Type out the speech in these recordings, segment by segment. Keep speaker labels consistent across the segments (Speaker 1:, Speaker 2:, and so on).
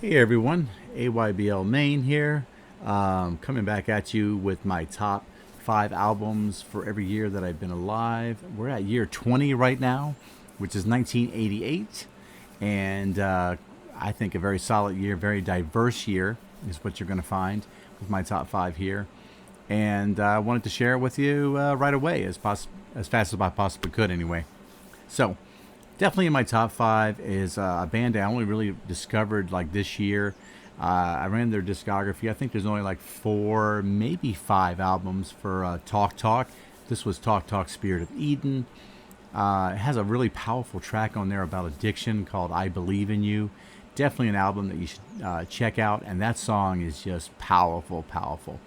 Speaker 1: Hey everyone, AYBL Main here, coming back at you with my top 5 albums for every year that I've been alive. We're at year 20 right now, which is 1988, and I think a very solid year, very diverse year is what you're going to find with my top 5 here. And I wanted to share it with you right away, as fast as I possibly could anyway. So, definitely in my top 5 is a band I only really discovered like this year. I ran their discography. I think there's only like 4, maybe 5 albums for Talk Talk. This was Talk Talk Spirit of Eden. It has a really powerful track on there about addiction called I Believe in You. Definitely an album that you should check out, and that song is just powerful, powerful.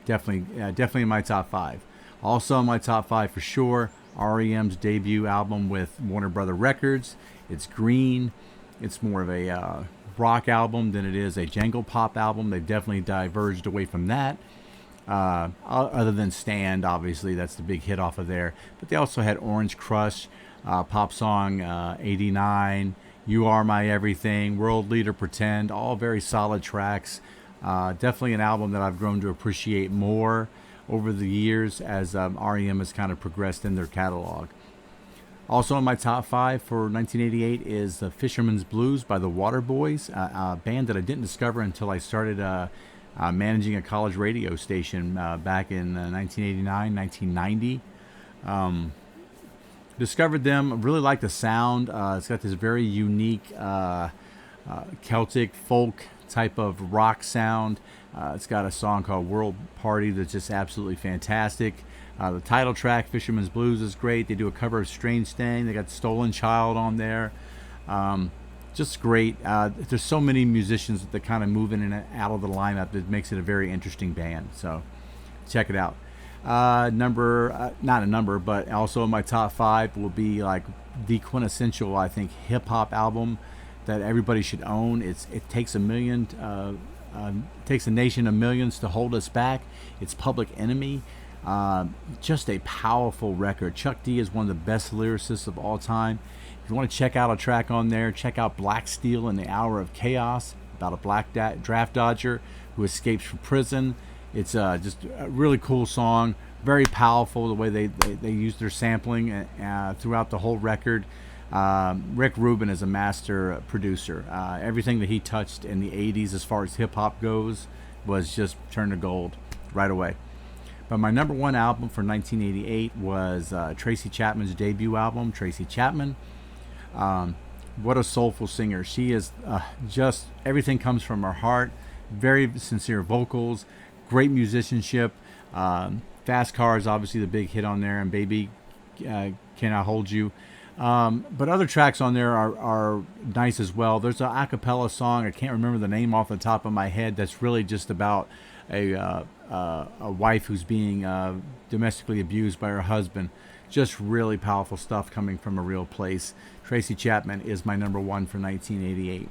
Speaker 1: Definitely in my top 5. Also in my top 5 for sure, REM's debut album with Warner Brother Records. It's green. It's more of a rock album than it is a jangle pop album. They've definitely diverged away from that. Other than Stand, obviously, that's the big hit off of there. But they also had Orange Crush, Pop Song 89, You Are My Everything, World Leader Pretend, all very solid tracks. Definitely an album that I've grown to appreciate more over the years as REM has kind of progressed in their catalog. Also in my top 5 for 1988 is the Fisherman's Blues by the Waterboys, a band that I didn't discover until I started managing a college radio station back in 1989, 1990. Discovered them, really like the sound. It's got this very unique Celtic folk type of rock sound. It's got a song called World Party that's just absolutely fantastic. The title track, Fisherman's Blues, is great. They do a cover of Strange Thing. They got Stolen Child on there. Just great. There's so many musicians that kind of move in and out of the lineup that makes it a very interesting band. So check it out. Not a number, but also in my top 5 will be like the quintessential, I think, hip hop album that everybody should own. It takes a million. Takes a nation of millions to hold us back. It's Public Enemy. Just a powerful record. Chuck D is one of the best lyricists of all time. If you want to check out a track on there, check out Black Steel in the Hour of Chaos, about a black draft dodger who escapes from prison. It's just a really cool song. Very powerful the way they use their sampling throughout the whole record. Rick Rubin is a master producer. Everything that he touched in the 80s as far as hip hop goes was just turned to gold right away. But my number 1 album for 1988 was Tracy Chapman's debut album, Tracy Chapman. What a soulful singer. She is just, everything comes from her heart. Very sincere vocals, great musicianship. Fast Car is obviously the big hit on there, and Baby Can I Hold You. But other tracks on there are nice as well. There's an a cappella song, I can't remember the name off the top of my head, that's really just about a wife who's being domestically abused by her husband. Just really powerful stuff coming from a real place. Tracy Chapman is my number 1 for 1988.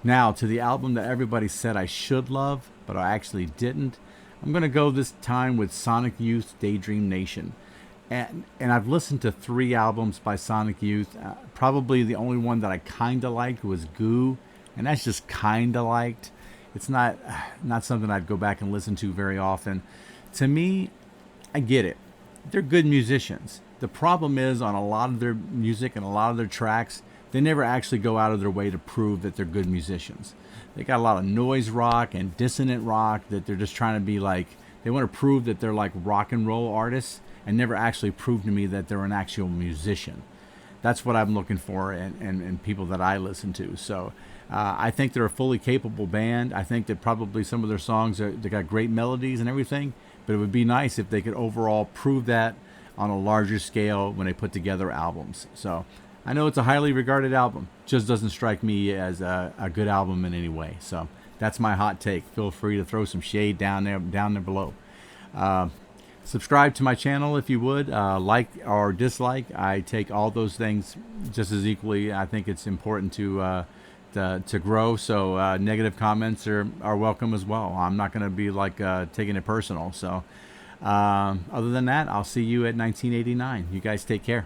Speaker 1: Now, to the album that everybody said I should love, but I actually didn't. I'm going to go this time with Sonic Youth's Daydream Nation. And I've listened to 3 albums by Sonic Youth. Probably the only one that I kind of liked was Goo, and that's just kind of liked. It's not something I'd go back and listen to very often. To me, I get it. They're good musicians. The problem is on a lot of their music and a lot of their tracks, they never actually go out of their way to prove that they're good musicians. They got a lot of noise rock and dissonant rock that they're just trying to be like, they want to prove that they're like rock and roll artists and never actually prove to me that they're an actual musician. That's what I'm looking for in people that I listen to. So I think they're a fully capable band. I think that probably some of their songs, they got great melodies and everything, but it would be nice if they could overall prove that on a larger scale when they put together albums. So I know it's a highly regarded album, just doesn't strike me as a good album in any way. So that's my hot take. Feel free to throw some shade down there below. Subscribe to my channel if you would. Like or dislike. I take all those things just as equally. I think it's important to grow. So negative comments are welcome as well. I'm not going to be like taking it personal. So other than that, I'll see you at 1989. You guys take care.